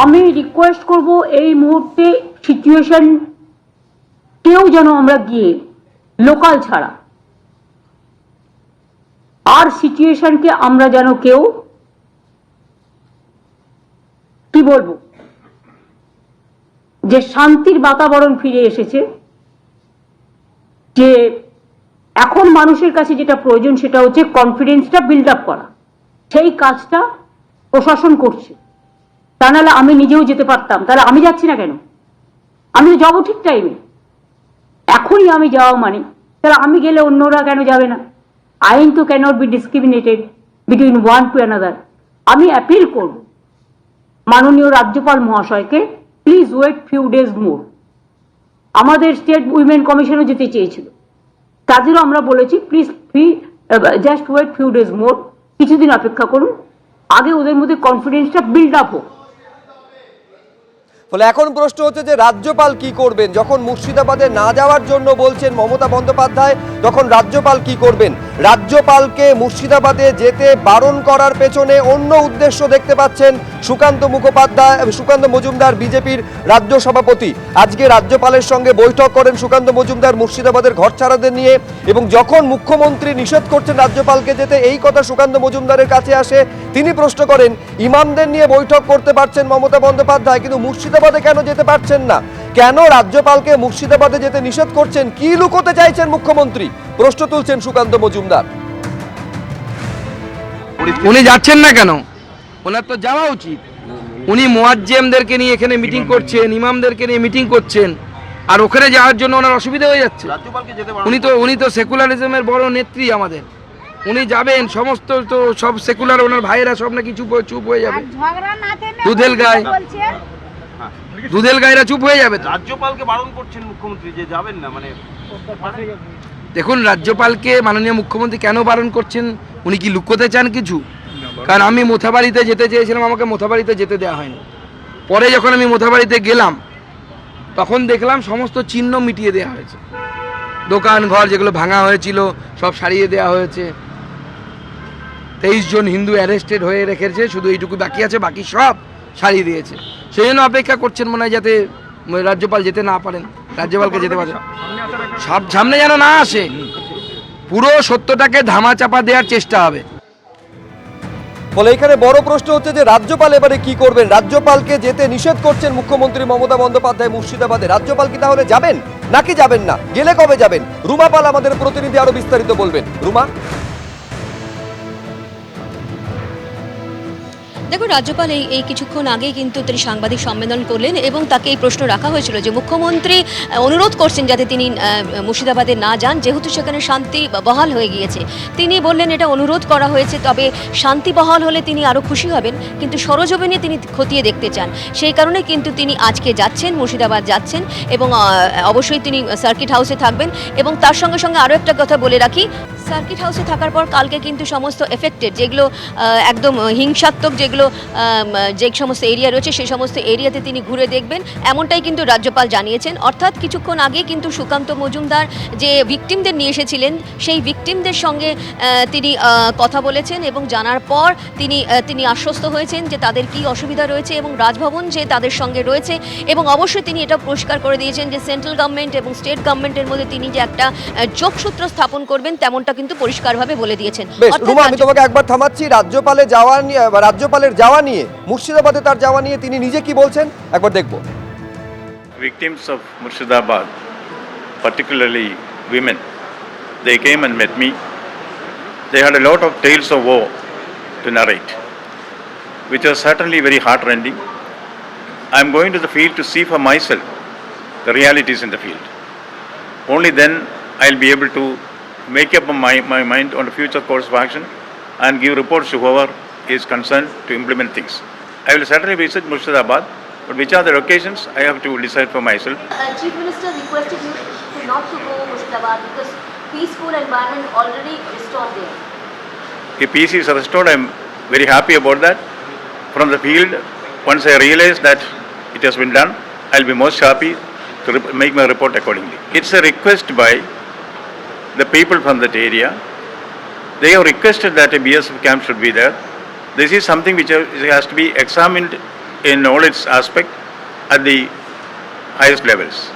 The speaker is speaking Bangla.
আমি রিকোয়েস্ট করব এই মুহূর্তে সিচুয়েশন কেউ যেন আমরা গিয়ে লোকাল ছাড়া আর সিচুয়েশনকে আমরা যেন কেউ কি বলবো যে শান্তির বাতাবরণ ফিরে এসেছে, যে এখন মানুষের কাছে যেটা প্রয়োজন সেটা হচ্ছে কনফিডেন্সটা বিল্ড আপ করা, সেই কাজটা প্রশাসন করছে। তা নাহলে আমি নিজেও যেতে পারতাম, তাহলে আমি যাচ্ছি না কেন? আমি তো যাবো ঠিক টাইমে, এখনই আমি যাওয়া মানে, তাহলে আমি গেলে অন্যরা কেন যাবে না? আইন তো can't be discriminated between one to another. আমি অ্যাপিল করব মাননীয় রাজ্যপাল মহাশয়কে, please wait few days more. আমাদের স্টেট উইমেন কমিশনও যেতে চেয়েছিল, তাদেরও আমরা বলেছি please just wait few days more, কিছুদিন অপেক্ষা করুন, আগে ওদের মধ্যে কনফিডেন্সটা বিল্ড আপ হোক। ফলে এখন প্রশ্ন হচ্ছে যে রাজ্যপাল কি করবেন? যখন মুর্শিদাবাদে না যাওয়ার জন্য বলছেন মমতা বন্দ্যোপাধ্যায়, তখন রাজ্যপাল কি করবেন? রাজ্যপালকে মুর্শিদাবাদে যেতে বারণ করার পেছনে অন্য উদ্দেশ্য দেখতে পাচ্ছেন সুকান্ত মজুমদার, বিজেপির রাজ্য সভাপতি। আজকে রাজ্যপালের সঙ্গে বৈঠক করেন সুকান্ত মজুমদার মুর্শিদাবাদের ঘর ছাড়াদের নিয়ে, এবং যখন মুখ্যমন্ত্রী নিষেধ করছেন রাজ্যপালকে যেতে, এই কথা সুকান্ত মজুমদারের কাছে আসে। তিনি প্রশ্ন করেন, ইমামদের নিয়ে বৈঠক করতে পারছেন মমতা বন্দ্যোপাধ্যায়, কিন্তু মুর্শিদাবাদে কেন যেতে পারছেন না? কেন রাজ্যপালকে মুর্শিদাবাদে যেতে নিষেধ করছেন? কি লুকোতে চাইছেন মুখ্যমন্ত্রী? প্রশ্ন তুলছেন সুকান্ত মজুমদার। উনি যাচ্ছেন না কেন? ওনার তো যাওয়া উচিত। উনি মুয়াজ্জেমদেরকে নিয়ে এখানে মিটিং করছেন, ইমামদেরকে নিয়ে মিটিং করছেন, আর ওখানে যাওয়ার জন্য ওনার অসুবিধা হয়ে যাচ্ছে। উনি তো সেকুলারিজমের বড় নেত্রী আমাদের। উনি যাবেন, সমস্ত তো সব সেকুলার ওনার ভাইয়েরা সব নাকি চুপ হয়ে যাবে। দুধেল গায়েরা চুপ হয়ে যাবে। রাজ্যপালকে বারণ করছেন মুখ্যমন্ত্রী যে যাবেন না, মানে দেখুন রাজ্যপালকে মাননীয় মুখ্যমন্ত্রী কেন বারণ করছেন? উনি কি লুকোতে চান কিছু? কারণ আমি মোথাবাড়িতে যেতে চেয়েছিলাম, আমাকে মোথাবাড়িতে যেতে দেওয়া হয়নি। পরে যখন আমি মোথাবাড়িতে গেলাম তখন দেখলাম সমস্ত চিহ্ন মিটিয়ে দেওয়া হয়েছে, দোকান ঘর যেগুলো ভাঙা হয়েছিল সব সারিয়ে দেওয়া হয়েছে। 23 জন হিন্দু অ্যারেস্টেড হয়ে রেখেছে, শুধু এইটুকু বাকি আছে, বাকি সব সারিয়ে দিয়েছে। সেই জন্য অপেক্ষা করছেন মনে হয় যাতে রাজ্যপাল যেতে না পারেন, রাজ্যপালকে যেতে পারেন, সব সামনে যেন না আসে, পুরো সত্যটাকে ধামা চাপা দেওয়ার চেষ্টা হবে। ফলে এখানে বড় প্রশ্ন হচ্ছে যে রাজ্যপাল এবারে কি করবেন? রাজ্যপালকে যেতে নিষেধ করছেন মুখ্যমন্ত্রী মমতা বন্দ্যোপাধ্যায় মুর্শিদাবাদে। রাজ্যপাল কি তাহলে যাবেন নাকি যাবেন না? গেলে কবে যাবেন? রুমা পাল আমাদের প্রতিনিধি আরো বিস্তারিত বলবেন। রুমা। দেখো, রাজ্যপাল এই কিছুক্ষণ আগেই কিন্তু তিনি সাংবাদিক সম্মেলন করলেন এবং তাকে এই প্রশ্ন রাখা হয়েছিল যে মুখ্যমন্ত্রী অনুরোধ করছেন যাতে তিনি মুর্শিদাবাদে না যান, যেহেতু সেখানে শান্তি বহাল হয়ে গিয়েছে। তিনি বললেন এটা অনুরোধ করা হয়েছে, তবে শান্তি বহাল হলে তিনি আরও খুশি হবেন, কিন্তু সরজমিনে তিনি খতিয়ে দেখতে চান। সেই কারণে কিন্তু তিনি আজকে যাচ্ছেন, মুর্শিদাবাদ যাচ্ছেন, এবং অবশ্যই তিনি সার্কিট হাউসে থাকবেন। এবং তার সঙ্গে সঙ্গে আরও একটা কথা বলে রাখি, সার্কিট হাউসে থাকার পর কালকে কিন্তু সমস্ত এফেক্টেড যেগুলো একদম হিংসাত্মক যে সমস্ত এরিয়া রয়েছে সেই সমস্ত এরিয়াতে তিনি ঘুরে দেখবেন, এমনটাই কিন্তু রাজ্যপাল জানিয়েছেন। অর্থাৎ কিছুক্ষণ আগে কিন্তু সুকান্ত মজুমদার যে ভিকটিমদের নিয়ে এসেছিলেন সেই ভিকটিমদের সঙ্গে তিনি কথা বলেছেন, এবং জানার পর তিনি আশ্বস্ত হয়েছেন যে তাদের কি অসুবিধা রয়েছে এবং রাজভবন যে তাদের সঙ্গে রয়েছে। এবং অবশ্যই তিনি এটা পরিষ্কার করে দিয়েছেন যে সেন্ট্রাল গভর্নমেন্ট এবং স্টেট গভর্নমেন্টের মধ্যে তিনি যে একটা যোগসূত্র স্থাপন করবেন তেমনটা কিন্তু পরিষ্কারভাবে বলে দিয়েছেন। রুমা, আমি তোমাকে একবার থামাচ্ছি। রাজ্যপালের যাওয়া নিয়ে, মুর্শিদাবাদে তার যাওয়া নিয়ে তিনি নিজে কি বলছেন একবার দেখব। Victims of Murshidabad, particularly women, they came and met me. They had a lot of tales of woe to narrate, which was certainly very heartrending. I am going to the field to see for myself the realities in the field. Only then I will be able to make up my mind on the future course of action and give reports to whoever is concerned to implement things. I will certainly visit Murshidabad, but which are the occasions I have to decide for myself. Chief Minister requested you not to go Murshidabad because peaceful environment already restored there. If peace is restored, I am very happy about that. From the field, once I realize that it has been done, I will be most happy to make my report accordingly. It's a request by the people from that area. They have requested that a BSF camp should be there. This is something which has to be examined in all its aspect at the highest levels.